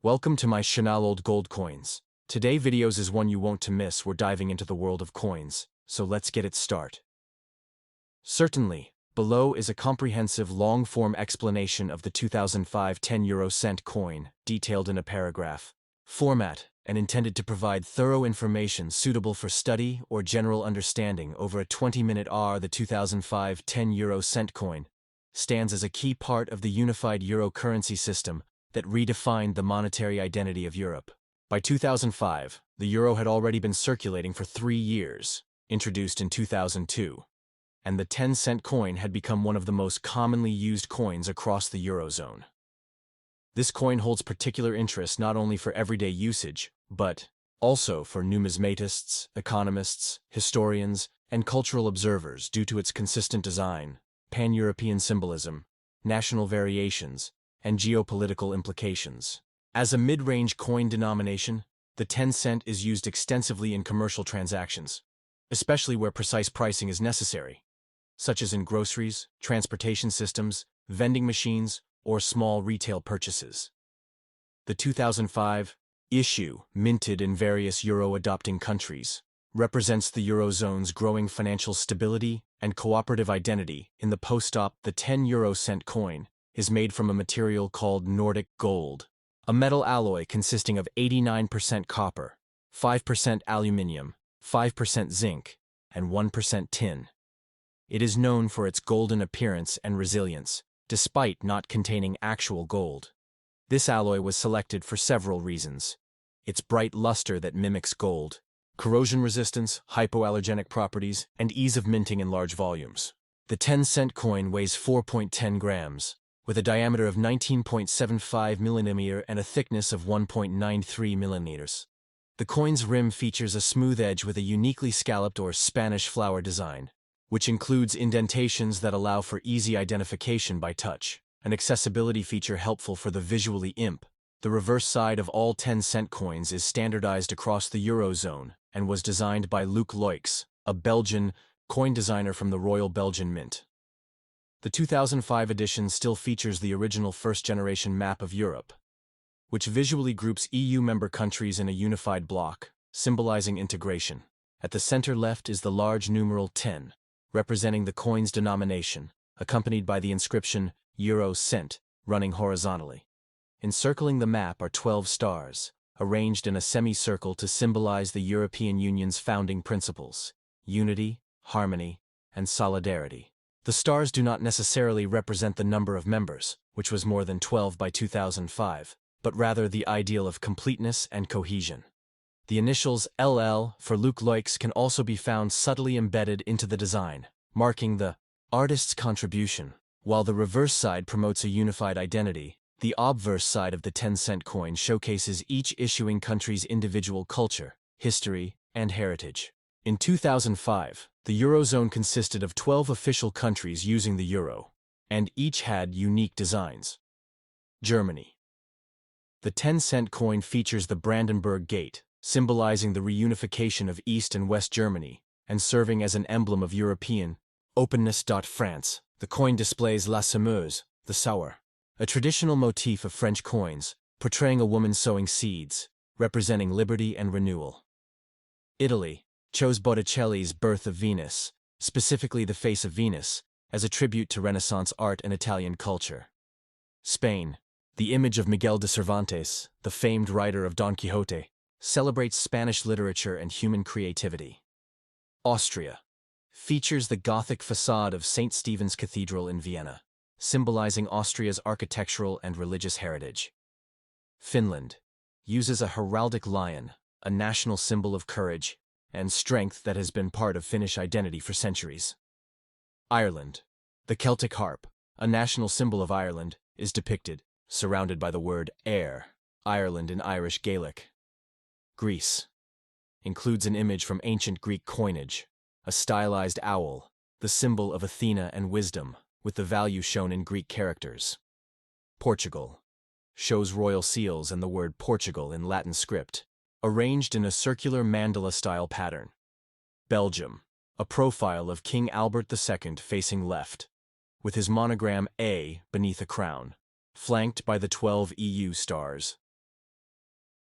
Welcome to my Chanel Old Gold Coins. Today videos is one you won't to miss. We're diving into the world of coins, so let's get it started. Certainly, below is a comprehensive long-form explanation of the 2005 10 cent coin, detailed in a paragraph format, and intended to provide thorough information suitable for study or general understanding over a 20-minute R. The 2005 10 cent coin stands as a key part of the unified euro currency system that redefined the monetary identity of Europe. By 2005, the euro had already been circulating for 3 years, introduced in 2002, and the 10-cent coin had become one of the most commonly used coins across the eurozone. This coin holds particular interest not only for everyday usage, but also for numismatists, economists, historians, and cultural observers due to its consistent design, pan-European symbolism, national variations, and geopolitical implications. As a mid-range coin denomination, the 10 cent is used extensively in commercial transactions, especially where precise pricing is necessary, such as in groceries, transportation systems, vending machines, or small retail purchases. The 2005 issue, minted in various euro-adopting countries, represents the eurozone's growing financial stability and cooperative identity. In the post-op, the 10 cent coin is made from a material called Nordic gold, a metal alloy consisting of 89% copper, 5% aluminium, 5% zinc, and 1% tin. It is known for its golden appearance and resilience, despite not containing actual gold. This alloy was selected for several reasons: its bright luster that mimics gold, corrosion resistance, hypoallergenic properties, and ease of minting in large volumes. The 10-cent coin weighs 4.10 grams, with a diameter of 19.75 mm and a thickness of 1.93 mm. The coin's rim features a smooth edge with a uniquely scalloped or Spanish flower design, which includes indentations that allow for easy identification by touch, an accessibility feature helpful for the visually imp. The reverse side of all 10-cent coins is standardized across the Eurozone and was designed by Luc Loix, a Belgian coin designer from the Royal Belgian Mint. The 2005 edition still features the original first-generation map of Europe, which visually groups EU member countries in a unified block, symbolizing integration. At the center left is the large numeral 10, representing the coin's denomination, accompanied by the inscription Euro Cent, running horizontally. Encircling the map are 12 stars, arranged in a semicircle to symbolize the European Union's founding principles: unity, harmony, and solidarity. The stars do not necessarily represent the number of members, which was more than 12 by 2005, but rather the ideal of completeness and cohesion. The initials LL for Luc Loix can also be found subtly embedded into the design, marking the artist's contribution. While the reverse side promotes a unified identity, the obverse side of the 10-cent coin showcases each issuing country's individual culture, history, and heritage. In 2005, the Eurozone consisted of 12 official countries using the euro, and each had unique designs. Germany. The 10-cent coin features the Brandenburg Gate, symbolizing the reunification of East and West Germany, and serving as an emblem of European openness. France. The coin displays La Semeuse, the sower, a traditional motif of French coins, portraying a woman sowing seeds, representing liberty and renewal. Italy chose Botticelli's Birth of Venus, specifically the face of Venus, as a tribute to Renaissance art and Italian culture. Spain. The image of Miguel de Cervantes, the famed writer of Don Quixote, celebrates Spanish literature and human creativity. Austria features the Gothic facade of St. Stephen's Cathedral in Vienna, symbolizing Austria's architectural and religious heritage. Finland uses a heraldic lion, a national symbol of courage and strength that has been part of Finnish identity for centuries. Ireland. The Celtic harp, a national symbol of Ireland, is depicted, surrounded by the word air, Ireland in Irish Gaelic. Greece includes an image from ancient Greek coinage, a stylized owl, the symbol of Athena and wisdom, with the value shown in Greek characters. Portugal shows royal seals and the word Portugal in Latin script, arranged in a circular mandala-style pattern. Belgium, a profile of King Albert II facing left, with his monogram A beneath a crown, flanked by the 12 EU stars.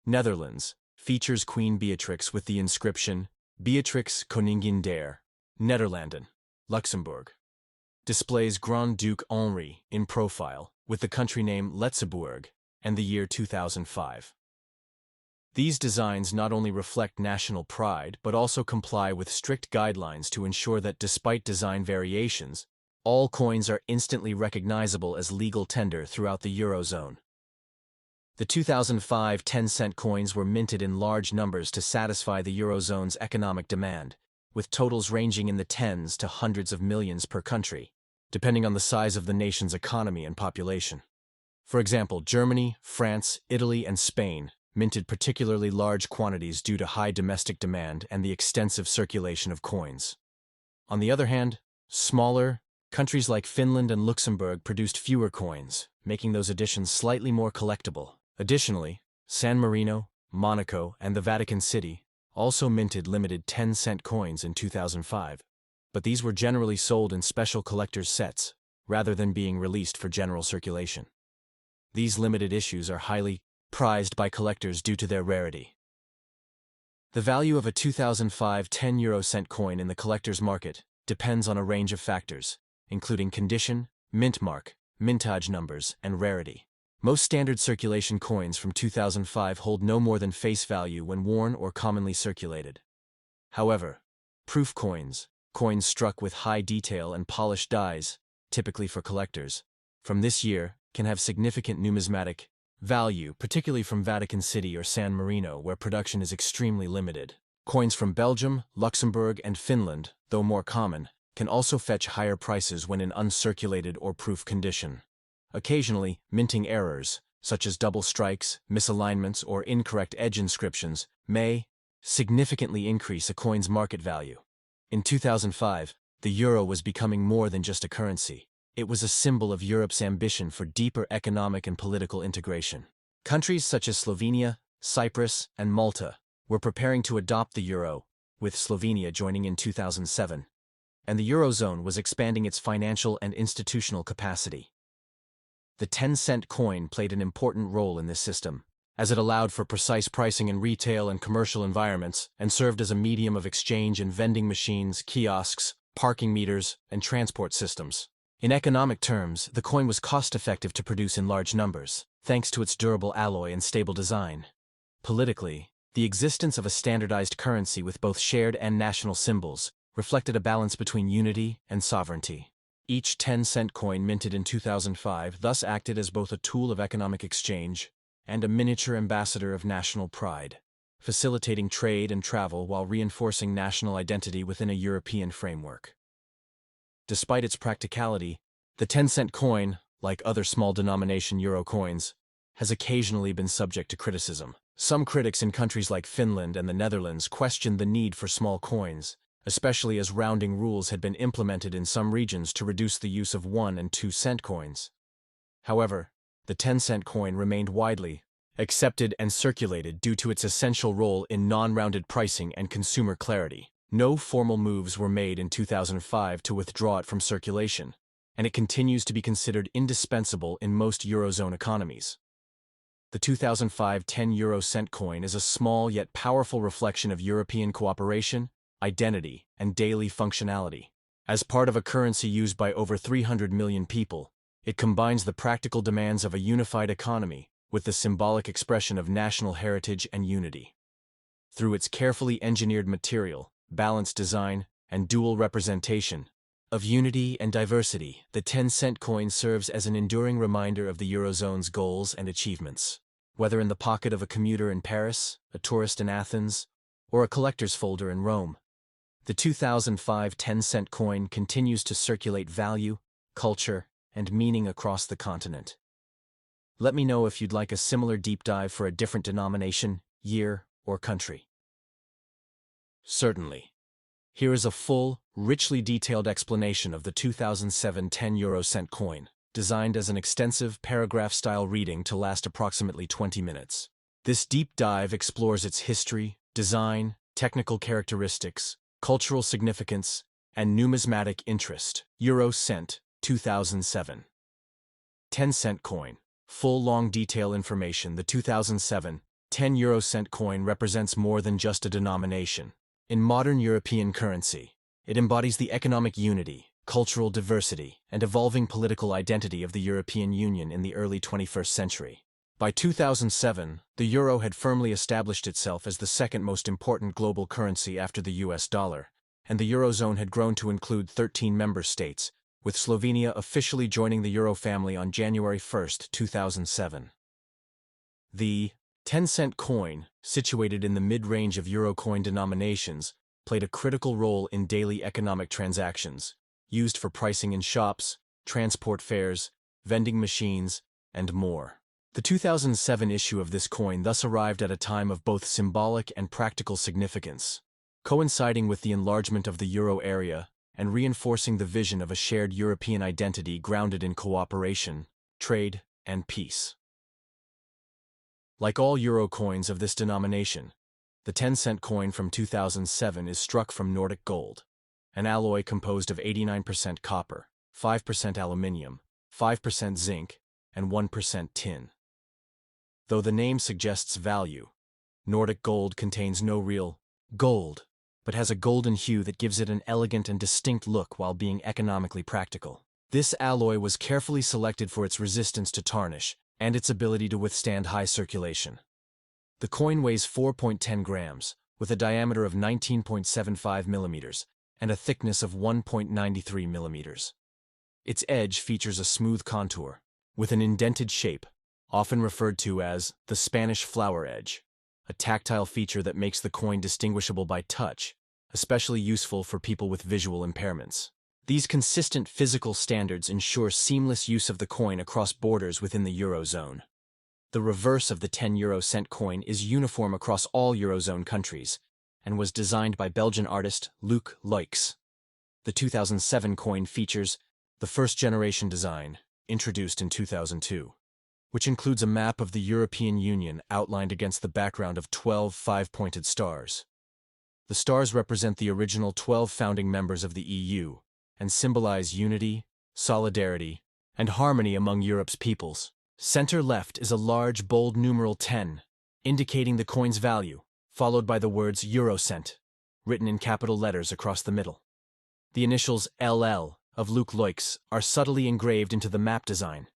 Netherlands, features Queen Beatrix with the inscription, Beatrix Koningin der Nederlanden. Luxembourg. Displays Grand Duke Henri in profile, with the country name Letzeburg, and the year 2005. These designs not only reflect national pride but also comply with strict guidelines to ensure that despite design variations, all coins are instantly recognizable as legal tender throughout the Eurozone. The 2005 10-cent coins were minted in large numbers to satisfy the Eurozone's economic demand, with totals ranging in the tens to hundreds of millions per country, depending on the size of the nation's economy and population. For example, Germany, France, Italy, and Spain minted particularly large quantities due to high domestic demand and the extensive circulation of coins. On the other hand, smaller countries like Finland and Luxembourg produced fewer coins, making those additions slightly more collectible. Additionally, San Marino, Monaco, and the Vatican City also minted limited 10-cent coins in 2005, but these were generally sold in special collector's sets, rather than being released for general circulation. These limited issues are highly prized by collectors due to their rarity. The value of a 2005 10-euro-cent coin in the collector's market depends on a range of factors, including condition, mint mark, mintage numbers, and rarity. Most standard circulation coins from 2005 hold no more than face value when worn or commonly circulated. However, proof coins, coins struck with high detail and polished dies, typically for collectors, from this year can have significant numismatic value, particularly from Vatican City or San Marino, where production is extremely limited. Coins from Belgium, Luxembourg, and Finland, though more common, can also fetch higher prices when in uncirculated or proof condition. Occasionally, minting errors, such as double strikes, misalignments, or incorrect edge inscriptions, may significantly increase a coin's market value. In 2005, the euro was becoming more than just a currency. It was a symbol of Europe's ambition for deeper economic and political integration. Countries such as Slovenia, Cyprus, and Malta were preparing to adopt the euro, with Slovenia joining in 2007, and the Eurozone was expanding its financial and institutional capacity. The 10-cent coin played an important role in this system, as it allowed for precise pricing in retail and commercial environments and served as a medium of exchange in vending machines, kiosks, parking meters, and transport systems. In economic terms, the coin was cost-effective to produce in large numbers, thanks to its durable alloy and stable design. Politically, the existence of a standardized currency with both shared and national symbols reflected a balance between unity and sovereignty. Each 10-cent coin minted in 2005 thus acted as both a tool of economic exchange and a miniature ambassador of national pride, facilitating trade and travel while reinforcing national identity within a European framework. Despite its practicality, the 10-cent coin, like other small-denomination euro coins, has occasionally been subject to criticism. Some critics in countries like Finland and the Netherlands questioned the need for small coins, especially as rounding rules had been implemented in some regions to reduce the use of 1- and 2-cent coins. However, the 10-cent coin remained widely accepted and circulated due to its essential role in non-rounded pricing and consumer clarity. No formal moves were made in 2005 to withdraw it from circulation, and it continues to be considered indispensable in most Eurozone economies. The 2005 10-euro-cent coin is a small yet powerful reflection of European cooperation, identity, and daily functionality. As part of a currency used by over 300 million people, it combines the practical demands of a unified economy with the symbolic expression of national heritage and unity. Through its carefully engineered material, balanced design, and dual representation of unity and diversity, the 10-cent coin serves as an enduring reminder of the Eurozone's goals and achievements. Whether in the pocket of a commuter in Paris, a tourist in Athens, or a collector's folder in Rome, the 2005 10-cent coin continues to circulate value, culture, and meaning across the continent. Let me know if you'd like a similar deep dive for a different denomination, year, or country. Certainly. Here is a full, richly detailed explanation of the 2007 10-euro-cent coin, designed as an extensive paragraph-style reading to last approximately 20 minutes. This deep dive explores its history, design, technical characteristics, cultural significance, and numismatic interest. Euro cent, 2007. 10-cent coin. Full long detail information. The 2007 10 cent coin represents more than just a denomination. In modern European currency, it embodies the economic unity, cultural diversity, and evolving political identity of the European Union in the early 21st century. By 2007, the euro had firmly established itself as the second most important global currency after the US dollar, and the eurozone had grown to include 13 member states, with Slovenia officially joining the euro family on January 1, 2007. The 10-cent coin, situated in the mid-range of euro coin denominations, played a critical role in daily economic transactions, used for pricing in shops, transport fares, vending machines, and more. The 2007 issue of this coin thus arrived at a time of both symbolic and practical significance, coinciding with the enlargement of the euro area and reinforcing the vision of a shared European identity grounded in cooperation, trade, and peace. Like all euro coins of this denomination, the 10-cent coin from 2007 is struck from Nordic gold, an alloy composed of 89% copper, 5% aluminium, 5% zinc, and 1% tin. Though the name suggests value, Nordic gold contains no real gold, but has a golden hue that gives it an elegant and distinct look while being economically practical. This alloy was carefully selected for its resistance to tarnish and its ability to withstand high circulation. The coin weighs 4.10 grams, with a diameter of 19.75 millimeters and a thickness of 1.93 millimeters. Its edge features a smooth contour, with an indented shape, often referred to as the Spanish flower edge, a tactile feature that makes the coin distinguishable by touch, especially useful for people with visual impairments. These consistent physical standards ensure seamless use of the coin across borders within the Eurozone. The reverse of the 10-cent coin is uniform across all Eurozone countries and was designed by Belgian artist Luc Loix. The 2007 coin features the first-generation design, introduced in 2002, which includes a map of the European Union outlined against the background of 12 five-pointed stars. The stars represent the original 12 founding members of the EU and symbolize unity, solidarity, and harmony among Europe's peoples. Center left is a large, bold numeral 10, indicating the coin's value, followed by the words Eurocent, written in capital letters across the middle. The initials LL of Luc Loix are subtly engraved into the map design.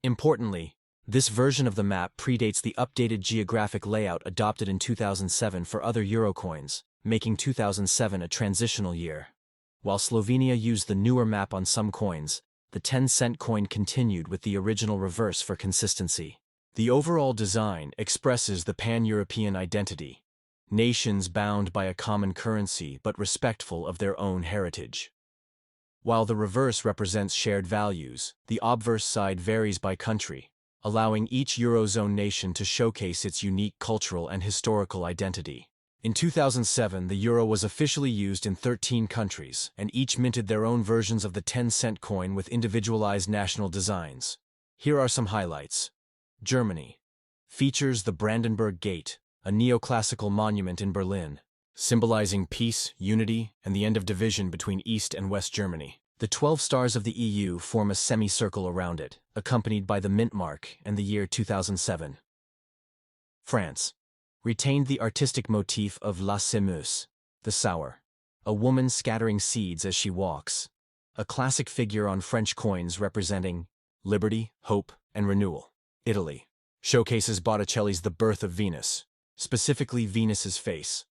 Importantly, this version of the map predates the updated geographic layout adopted in 2007 for other euro coins, making 2007 a transitional year. While Slovenia used the newer map on some coins, the 10-cent coin continued with the original reverse for consistency. The overall design expresses the pan-European identity, nations bound by a common currency but respectful of their own heritage. While the reverse represents shared values, the obverse side varies by country, allowing each Eurozone nation to showcase its unique cultural and historical identity. In 2007, the euro was officially used in 13 countries, and each minted their own versions of the 10-cent coin with individualized national designs. Here are some highlights. Germany features the Brandenburg Gate, a neoclassical monument in Berlin, symbolizing peace, unity, and the end of division between East and West Germany. The 12 stars of the EU form a semicircle around it, accompanied by the mint mark and the year 2007. France retained the artistic motif of la semeuse, the sower, a woman scattering seeds as she walks, a classic figure on French coins representing liberty, hope, and renewal. Italy showcases Botticelli's The Birth of Venus, specifically Venus's face,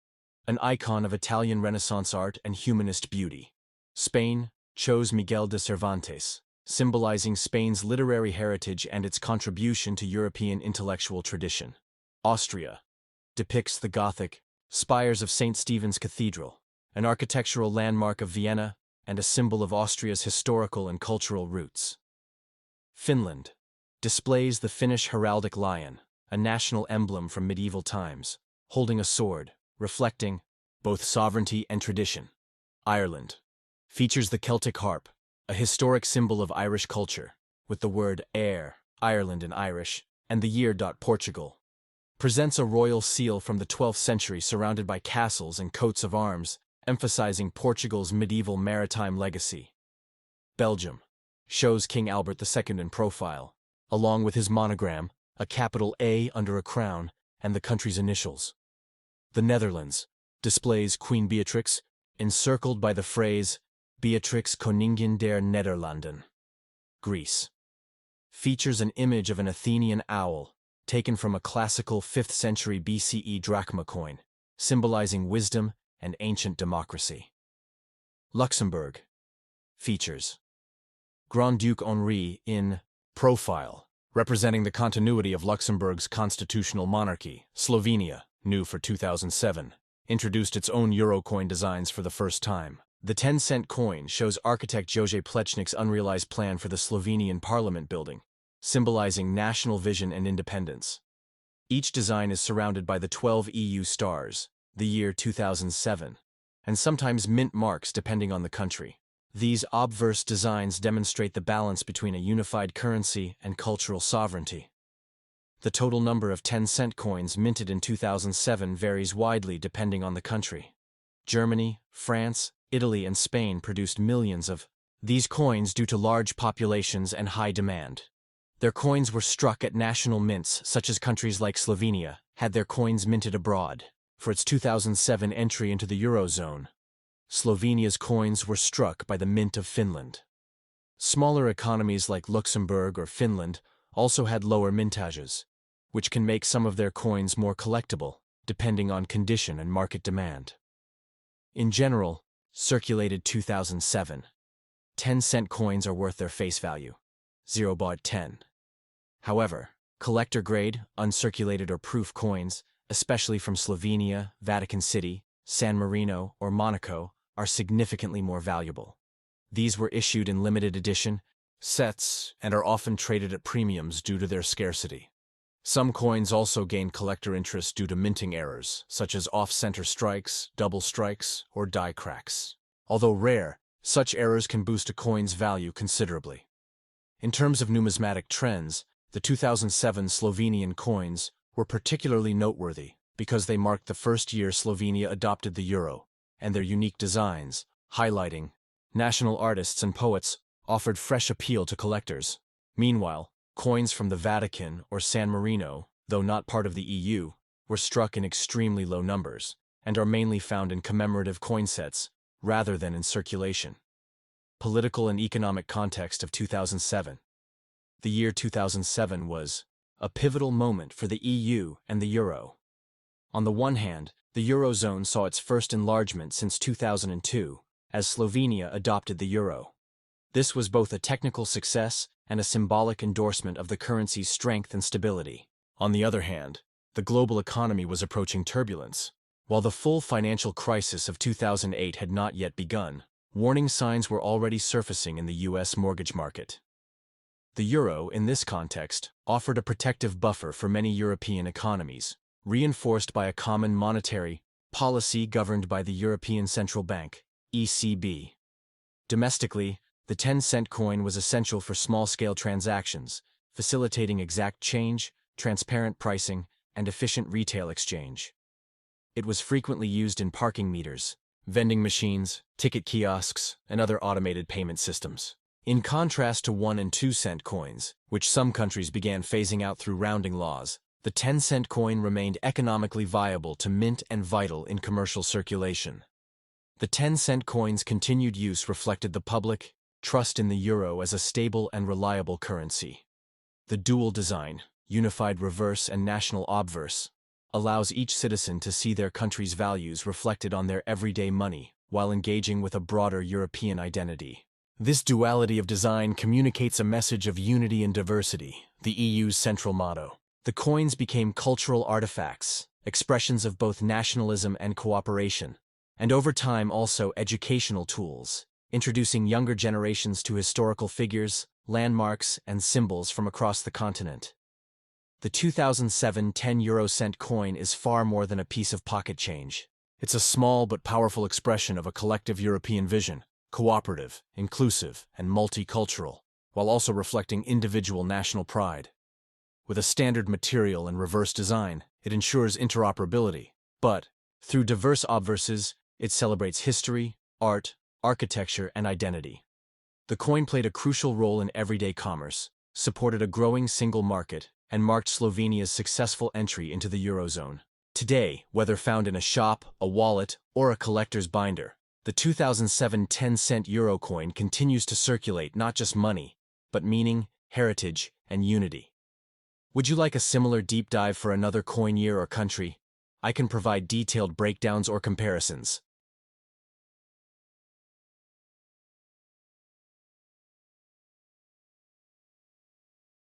an icon of Italian Renaissance art and humanist beauty. Spain chose Miguel de Cervantes, symbolizing Spain's literary heritage and its contribution to European intellectual tradition. Austria depicts the Gothic spires of St. Stephen's Cathedral, an architectural landmark of Vienna and a symbol of Austria's historical and cultural roots. Finland displays the Finnish heraldic lion, a national emblem from medieval times, holding a sword, reflecting both sovereignty and tradition. Ireland features the Celtic harp, a historic symbol of Irish culture, with the word Éire, Ireland in Irish, and the year. Portugal presents a royal seal from the 12th century surrounded by castles and coats of arms, emphasizing Portugal's medieval maritime legacy. Belgium shows King Albert II in profile, along with his monogram, a capital A under a crown, and the country's initials. The Netherlands displays Queen Beatrix, encircled by the phrase Beatrix Koningin der Nederlanden. Greece features an image of an Athenian owl taken from a classical 5th century BCE drachma coin, symbolizing wisdom and ancient democracy. Luxembourg features Grand Duke Henri in profile, representing the continuity of Luxembourg's constitutional monarchy. Slovenia, new for 2007, introduced its own euro coin designs for the first time. The 10-cent coin shows architect Jože Plečnik's unrealized plan for the Slovenian parliament building, symbolizing national vision and independence. Each design is surrounded by the 12 EU stars, the year 2007, and sometimes mint marks depending on the country. These obverse designs demonstrate the balance between a unified currency and cultural sovereignty. The total number of 10-cent coins minted in 2007 varies widely depending on the country. Germany, France, Italy, and Spain produced millions of these coins due to large populations and high demand. Their coins were struck at national mints, such as countries like Slovenia had their coins minted abroad. For its 2007 entry into the Eurozone, Slovenia's coins were struck by the Mint of Finland. Smaller economies like Luxembourg or Finland also had lower mintages, which can make some of their coins more collectible, depending on condition and market demand. In general, circulated 2007. 10-cent coins are worth their face value, 0.10. However, collector-grade, uncirculated or proof coins, especially from Slovenia, Vatican City, San Marino, or Monaco, are significantly more valuable. These were issued in limited edition sets and are often traded at premiums due to their scarcity. Some coins also gain collector interest due to minting errors, such as off-center strikes, double strikes, or die cracks. Although rare, such errors can boost a coin's value considerably. In terms of numismatic trends, the 2007 Slovenian coins were particularly noteworthy because they marked the first year Slovenia adopted the euro, and their unique designs, highlighting national artists and poets, offered fresh appeal to collectors. Meanwhile, coins from the Vatican or San Marino, though not part of the EU, were struck in extremely low numbers and are mainly found in commemorative coin sets rather than in circulation. Political and economic context of 2007. The year 2007 was a pivotal moment for the EU and the euro. On the one hand, the Eurozone saw its first enlargement since 2002, as Slovenia adopted the euro. This was both a technical success and a symbolic endorsement of the currency's strength and stability. On the other hand, the global economy was approaching turbulence. While the full financial crisis of 2008 had not yet begun, warning signs were already surfacing in the US mortgage market. The euro, in this context, offered a protective buffer for many European economies, reinforced by a common monetary policy governed by the European Central Bank, ECB. Domestically, the 10-cent coin was essential for small-scale transactions, facilitating exact change, transparent pricing, and efficient retail exchange. It was frequently used in parking meters, vending machines, ticket kiosks, and other automated payment systems. In contrast to 1 and 2-cent coins, which some countries began phasing out through rounding laws, the 10-cent coin remained economically viable to mint and vital in commercial circulation. The 10-cent coin's continued use reflected the public trust in the euro as a stable and reliable currency. The dual design, unified reverse and national obverse, allows each citizen to see their country's values reflected on their everyday money while engaging with a broader European identity. This duality of design communicates a message of unity and diversity, the EU's central motto. The coins became cultural artifacts, expressions of both nationalism and cooperation, and over time also educational tools, introducing younger generations to historical figures, landmarks, and symbols from across the continent. The 2007 10-euro-cent coin is far more than a piece of pocket change. It's a small but powerful expression of a collective European vision, cooperative, inclusive, and multicultural, while also reflecting individual national pride. With a standard material and reverse design, it ensures interoperability, but, through diverse obverses, it celebrates history, art, architecture, and identity. The coin played a crucial role in everyday commerce, supported a growing single market, and marked Slovenia's successful entry into the Eurozone. Today, whether found in a shop, a wallet, or a collector's binder, the 2007 10-cent euro coin continues to circulate not just money, but meaning, heritage, and unity. Would you like a similar deep dive for another coin year or country? I can provide detailed breakdowns or comparisons.